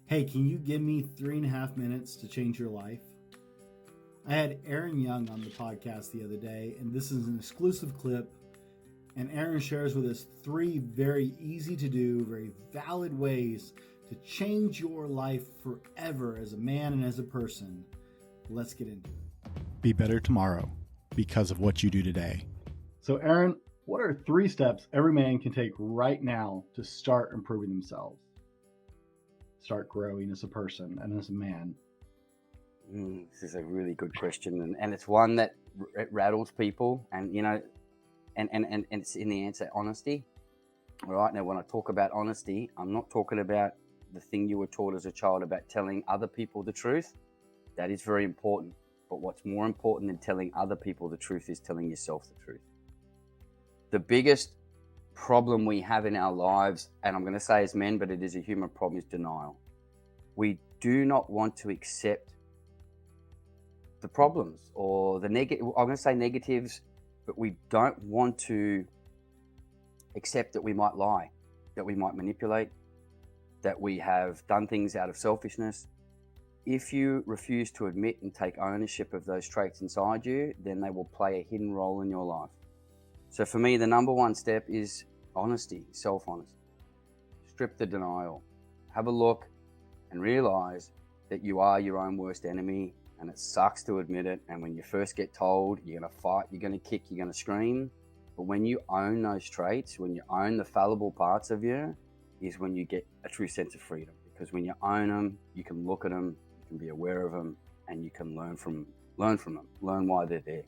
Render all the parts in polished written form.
Hey, can you give me 3.5 minutes to change your life? I had Aaron Young on the podcast the other day, and this is an exclusive clip. And Aaron shares with us 3 very easy to do, very valid ways to change your life forever as a man and as a person. Let's get into it. Be better tomorrow because of what you do today. So, Aaron, what are 3 steps every man can take right now to start improving themselves? Start growing as a person and as a man? This is a really good question, and it's one that rattles people, and and it's in the answer, honesty. All right, now when I talk about honesty, I'm not talking about the thing you were taught as a child about telling other people the truth. That is very important, but what's more important than telling other people the truth is telling yourself the truth. The biggest problem we have in our lives, and I'm going to say as men, but it is a human problem, is denial. We do not want to accept the problems or the negative. I'm going to say negatives, but we don't want to accept that we might lie, that we might manipulate, that we have done things out of selfishness. If you refuse to admit and take ownership of those traits inside you, then they will play a hidden role in your life. So for me, the number one step is honesty, self-honesty. Strip the denial. Have a look and realize that you are your own worst enemy, and it sucks to admit it. And when you first get told, you're going to fight, you're going to kick, you're going to scream. But when you own those traits, when you own the fallible parts of you, is when you get a true sense of freedom. Because when you own them, you can look at them, you can be aware of them, and you can learn from them, learn why they're there.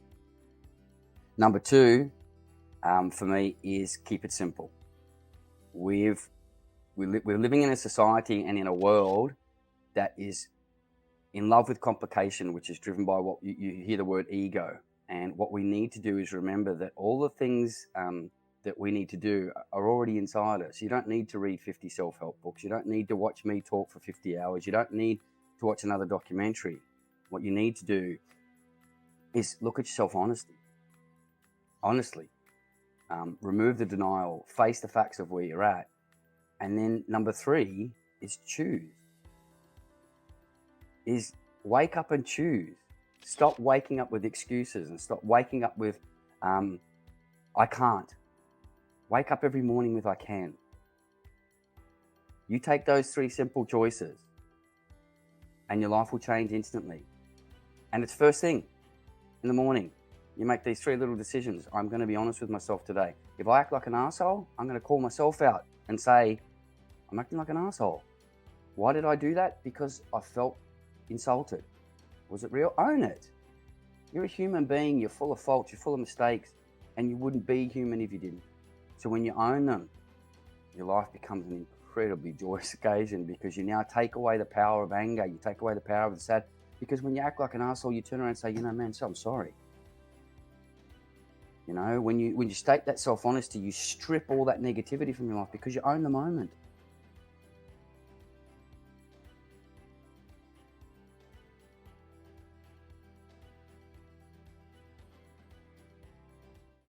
Number 2, for me, is keep it simple. We're living in a society and in a world that is in love with complication, which is driven by what you hear the word ego. And what we need to do is remember that all the things that we need to do are already inside us. You don't need to read 50 self-help books. You don't need to watch me talk for 50 hours. You don't need to watch another documentary. What you need to do is look at yourself honestly. Remove the denial, face the facts of where you're at. And then number 3 is choose. Is wake up and choose. Stop waking up with excuses and stop waking up with, I can't. Wake up every morning with I can. You take those 3 simple choices and your life will change instantly. And it's first thing in the morning. You make these 3 little decisions. I'm going to be honest with myself today. If I act like an asshole, I'm going to call myself out and say, I'm acting like an asshole. Why did I do that? Because I felt insulted. Was it real? Own it. You're a human being. You're full of faults. You're full of mistakes. And you wouldn't be human if you didn't. So when you own them, your life becomes an incredibly joyous occasion, because you now take away the power of anger. You take away the power of the sad. Because when you act like an asshole, you turn around and say, man, so I'm sorry. When you state that self-honesty, you strip all that negativity from your life because you own the moment.